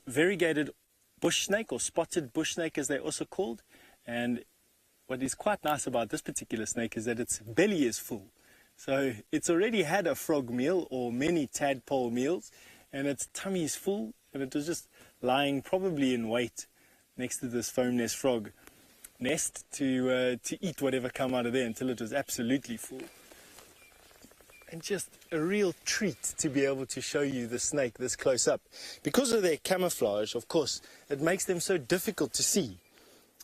variegated bush snake, or spotted bush snake as they're also called. And what is quite nice about this particular snake is that its belly is full. So it's already had a frog meal or many tadpole meals, and its tummy is full, and it was just lying probably in wait next to this foam nest frog nest to eat whatever come out of there until it was absolutely full. And just a real treat to be able to show you the snake this close up. Because of their camouflage, of course, it makes them so difficult to see.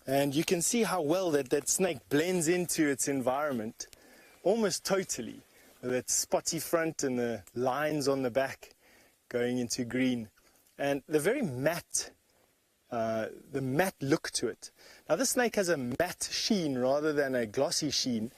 And you can see how well that snake blends into its environment almost totally, with its spotty front and the lines on the back going into green. And the very matte look to it. Now this snake has a matte sheen rather than a glossy sheen,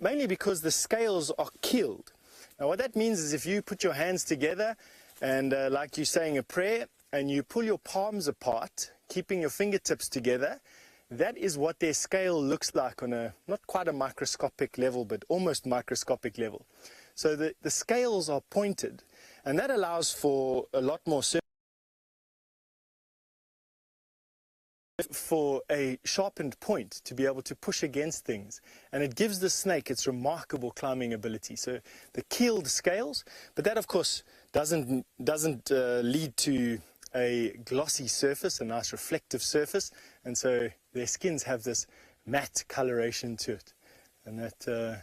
mainly because the scales are keeled. Now what that means is if you put your hands together and like you're saying a prayer, and you pull your palms apart, keeping your fingertips together, that is what their scale looks like on a, not quite a microscopic level, but almost microscopic level. So the scales are pointed, and that allows for a lot more for a sharpened point to be able to push against things, and it gives the snake its remarkable climbing ability. So the keeled scales, but that of course doesn't lead to a glossy surface, a nice reflective surface, and so their skins have this matte coloration to it, and that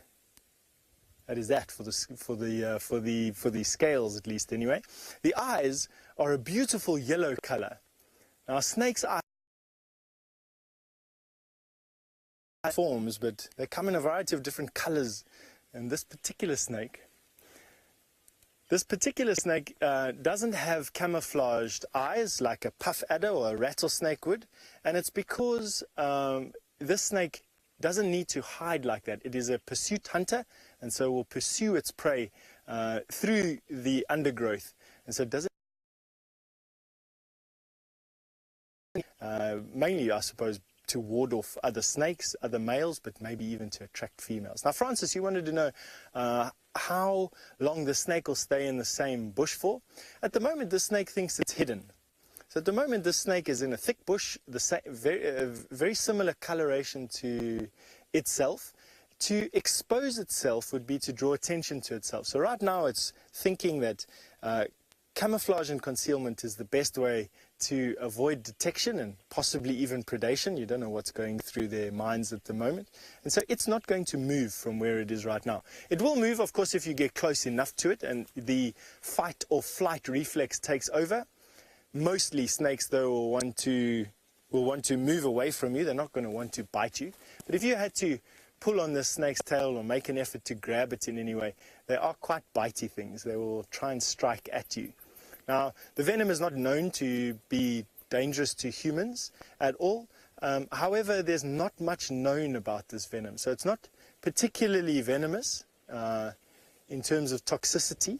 is that for the scales, at least anyway. The eyes are a beautiful yellow color. Now snake's eyes forms, but they come in a variety of different colors. And this particular snake doesn't have camouflaged eyes like a puff adder or a rattlesnake would, and it's because this snake doesn't need to hide like that. It is a pursuit hunter, and so will pursue its prey through the undergrowth, and so it doesn't mainly, I suppose, to ward off other snakes, other males, but maybe even to attract females. Now, Francis, you wanted to know how long the snake will stay in the same bush for. At the moment, the snake thinks it's hidden. So at the moment, this snake is in a thick bush, very similar coloration to itself. To expose itself would be to draw attention to itself. So right now, it's thinking that camouflage and concealment is the best way to avoid detection and possibly even predation. You don't know what's going through their minds at the moment. And so it's not going to move from where it is right now. It will move, of course, if you get close enough to it and the fight or flight reflex takes over. Mostly snakes, though, will want to move away from you. They're not going to want to bite you. But if you had to pull on this snake's tail or make an effort to grab it in any way, they are quite bitey things. They will try and strike at you. Now, the venom is not known to be dangerous to humans at all. However, there's not much known about this venom. So it's not particularly venomous in terms of toxicity,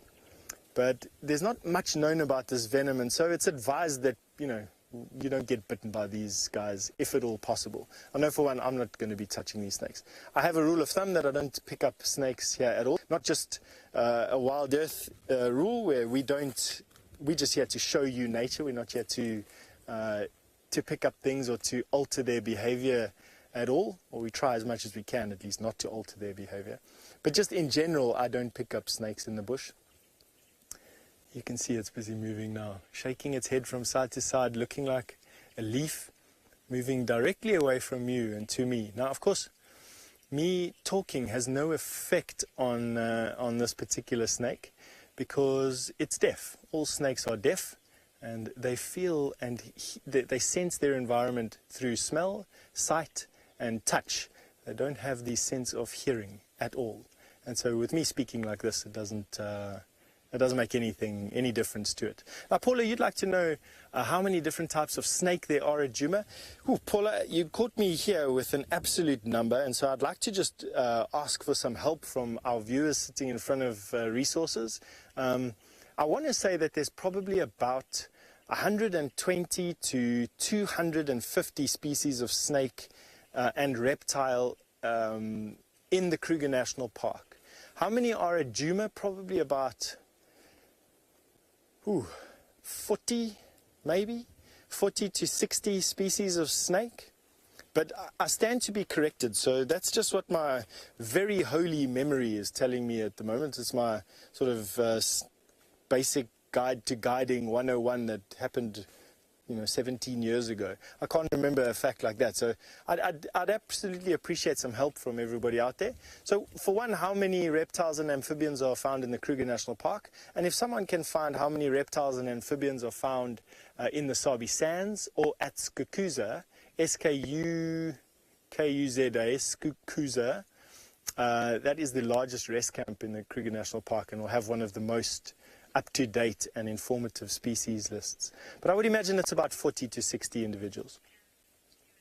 but there's not much known about this venom. And so it's advised that, you don't get bitten by these guys, if at all possible. I know for one, I'm not going to be touching these snakes. I have a rule of thumb that I don't pick up snakes here at all. Not just a wild earth rule where we're just here to show you nature. We're not here to pick up things or to alter their behavior at all, or we try as much as we can, at least, not to alter their behavior. But just in general, I don't pick up snakes in the bush. You can see it's busy moving now, shaking its head from side to side, looking like a leaf, moving directly away from you and to me. Now, of course, me talking has no effect on this particular snake because it's deaf. All snakes are deaf, and they feel and they sense their environment through smell, sight, and touch. They don't have the sense of hearing at all. And so with me speaking like this, it doesn't make any difference to it. Now, Paula, you'd like to know how many different types of snake there are at Djuma. Ooh, Paula, you caught me here with an absolute number, and so I'd like to just ask for some help from our viewers sitting in front of resources. I want to say that there's probably about 120 to 250 species of snake and reptile in the Kruger National Park. How many are at Djuma? Probably about 40 maybe 40 to 60 species of snake. But I stand to be corrected, so that's just what my very holy memory is telling me at the moment. It's my sort of basic guide to guiding 101 that happened, 17 years ago. I can't remember a fact like that, so I'd absolutely appreciate some help from everybody out there. So for one, how many reptiles and amphibians are found in the Kruger National Park? And if someone can find how many reptiles and amphibians are found in the Sabi Sands or at Skukuza, Skukuza, Skukuza, that is the largest rest camp in the Kruger National Park and will have one of the most up-to-date and informative species lists. But I would imagine it's about 40 to 60 individuals.